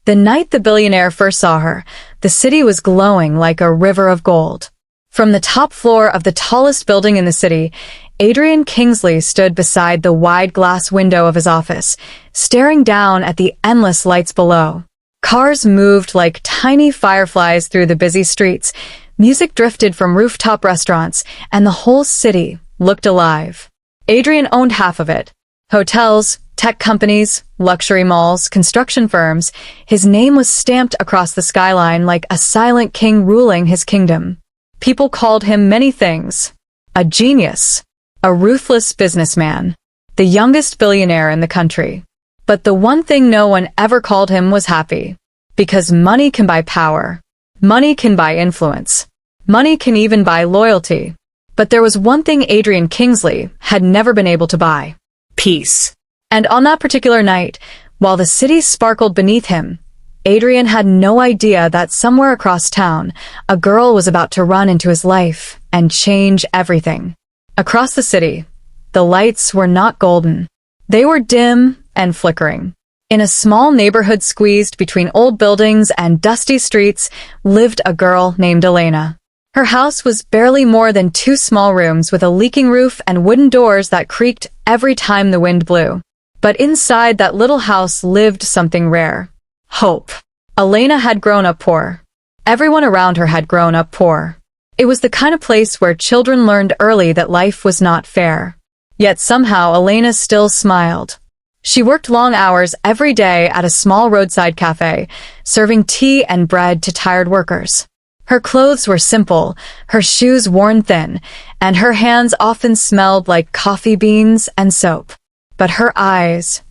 The night the billionaire first saw her, the city was glowing like a river of gold. From the top floor of the tallest building in the city, Adrian Kingsley stood beside the wide glass window of his office, staring down at the endless lights below. Cars moved like tiny fireflies through the busy streets, music drifted from rooftop restaurants, and the whole city looked alive. Adrian owned half of it. Hotels, tech companies, luxury malls, construction firms. His name was stamped across the skyline like a silent king ruling his kingdom. People called him many things. A genius, a ruthless businessman, the youngest billionaire in the country. But the one thing no one ever called him was happy. Because money can buy power. Money can buy influence. Money can even buy loyalty. But there was one thing Adrian Kingsley had never been able to buy. Peace. And on that particular night, while the city sparkled beneath him, Adrian had no idea that somewhere across town, a girl was about to run into his life and change everything. Across the city, the lights were not golden. They were dim and flickering. In a small neighborhood squeezed between old buildings and dusty streets lived a girl named Elena. Her house was barely more than 2 small rooms with a leaking roof and wooden doors that creaked every time the wind blew. But inside that little house lived something rare. Hope. Elena had grown up poor. Everyone around her had grown up poor. It was the kind of place where children learned early that life was not fair. Yet somehow Elena still smiled. She worked long hours every day at a small roadside cafe, serving tea and bread to tired workers. Her clothes were simple, her shoes worn thin, and her hands often smelled like coffee beans and soap. But her eyes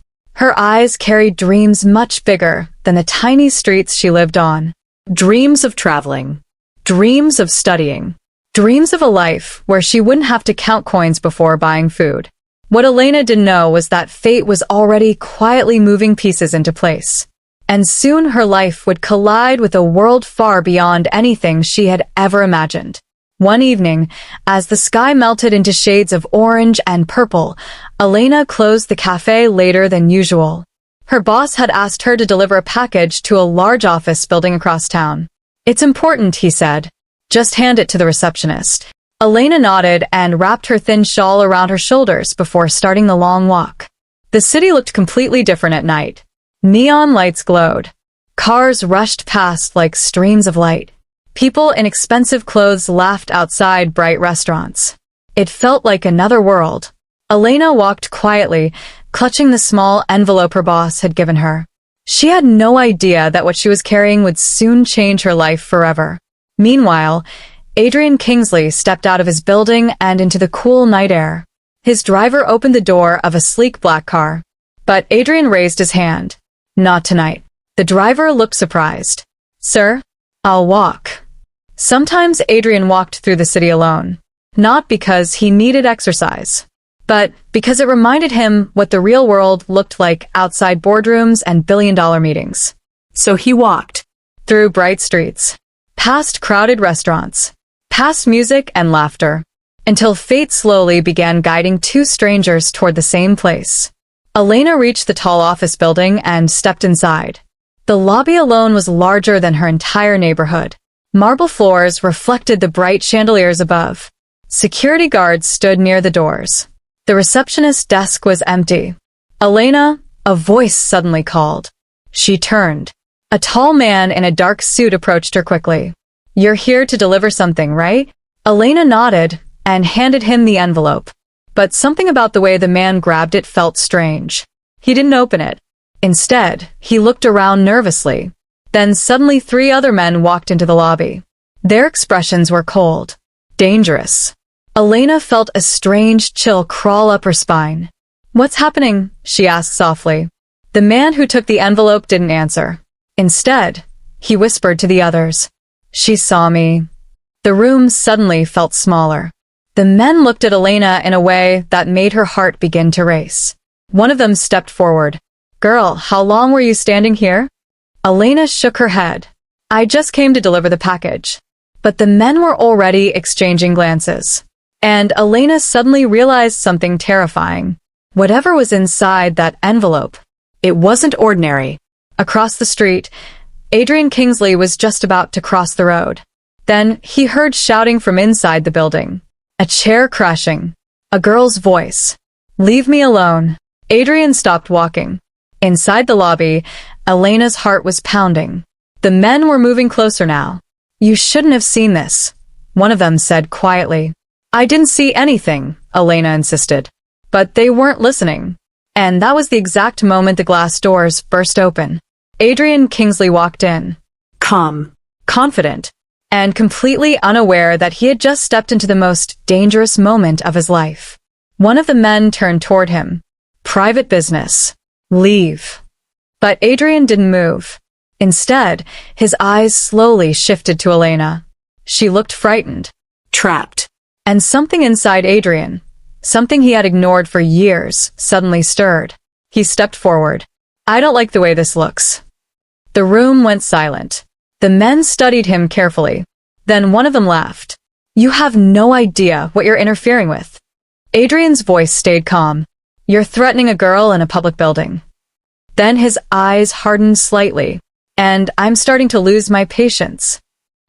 carried dreams much bigger than the tiny streets she lived on. Dreams of traveling. Dreams of studying. Dreams of a life where she wouldn't have to count coins before buying food. What Elena didn't know was that fate was already quietly moving pieces into place. And soon her life would collide with a world far beyond anything she had ever imagined. One evening, as the sky melted into shades of orange and purple, Elena closed the cafe later than usual. Her boss had asked her to deliver a package to a large office building across town. "It's important," he said. "Just hand it to the receptionist." Elena nodded and wrapped her thin shawl around her shoulders before starting the long walk. The city looked completely different at night. Neon lights glowed. Cars rushed past like streams of light. People in expensive clothes laughed outside bright restaurants. It felt like another world. Elena walked quietly, clutching the small envelope her boss had given her. She had no idea that what she was carrying would soon change her life forever. Meanwhile, Adrian Kingsley stepped out of his building and into the cool night air. His driver opened the door of a sleek black car. But Adrian raised his hand. "Not tonight." The driver looked surprised. "Sir, I'll walk." Sometimes Adrian walked through the city alone. Not because he needed exercise, but because it reminded him what the real world looked like outside boardrooms and billion-dollar meetings. So he walked through bright streets, past crowded restaurants, past music and laughter, until fate slowly began guiding 2 strangers toward the same place. Elena reached the tall office building and stepped inside. The lobby alone was larger than her entire neighborhood. Marble floors reflected the bright chandeliers above. Security guards stood near the doors. The receptionist's desk was empty. "Elena," a voice suddenly called. She turned. A tall man in a dark suit approached her quickly. "You're here to deliver something, right?" Elena nodded and handed him the envelope. But something about the way the man grabbed it felt strange. He didn't open it. Instead, he looked around nervously. Then suddenly 3 other men walked into the lobby. Their expressions were cold, dangerous. Elena felt a strange chill crawl up her spine. "What's happening?" she asked softly. The man who took the envelope didn't answer. Instead, he whispered to the others. "She saw me." The room suddenly felt smaller. The men looked at Elena in a way that made her heart begin to race. One of them stepped forward. "Girl, how long were you standing here?" Elena shook her head. "I just came to deliver the package." But the men were already exchanging glances. And Elena suddenly realized something terrifying. Whatever was inside that envelope, it wasn't ordinary. Across the street, Adrian Kingsley was just about to cross the road. Then he heard shouting from inside the building. A chair crashing. A girl's voice. "Leave me alone." Adrian stopped walking. Inside the lobby, Elena's heart was pounding. The men were moving closer now. "You shouldn't have seen this," one of them said quietly. "I didn't see anything," Elena insisted. But they weren't listening. And that was the exact moment the glass doors burst open. Adrian Kingsley walked in. Calm, confident, and completely unaware that he had just stepped into the most dangerous moment of his life. One of the men turned toward him. "Private business. Leave." But Adrian didn't move. Instead, his eyes slowly shifted to Elena. She looked frightened. Trapped. And something inside Adrian, something he had ignored for years, suddenly stirred. He stepped forward. "I don't like the way this looks." The room went silent. The men studied him carefully. Then one of them laughed. "You have no idea what you're interfering with." Adrian's voice stayed calm. "You're threatening a girl in a public building." Then his eyes hardened slightly, and I'm starting to lose my patience.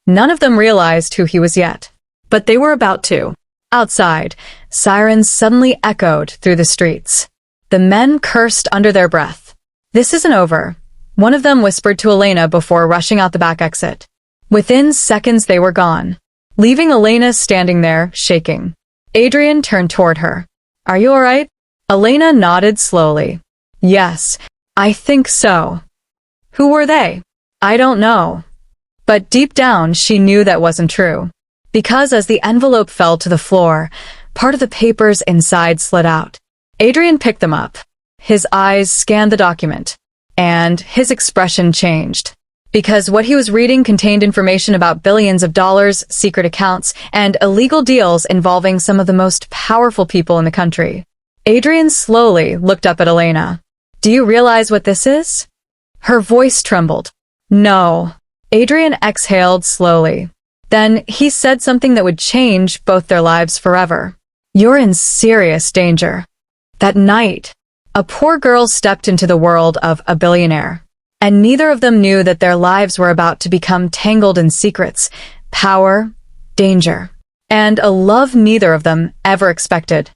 None of them realized who he was yet, but they were about to. Outside, sirens suddenly echoed through the streets. The men cursed under their breath. "This isn't over," one of them whispered to Elena before rushing out the back exit. Within seconds they were gone, leaving Elena standing there, shaking. Adrian turned toward her. "Are you all right?" Elena nodded slowly. "Yes, I think so." Who were they? I don't know. But deep down she knew that wasn't true. Because as the envelope fell to the floor, part of the papers inside slid out. Adrian picked them up. His eyes scanned the document, and his expression changed. Because what he was reading contained information about billions of dollars, secret accounts, and illegal deals involving some of the most powerful people in the country. Adrian slowly looked up at Elena. "Do you realize what this is?" Her voice trembled. "No." Adrian exhaled slowly. Then he said something that would change both their lives forever. "You're in serious danger." That night, a poor girl stepped into the world of a billionaire, and neither of them knew that their lives were about to become tangled in secrets, power, danger, and a love neither of them ever expected.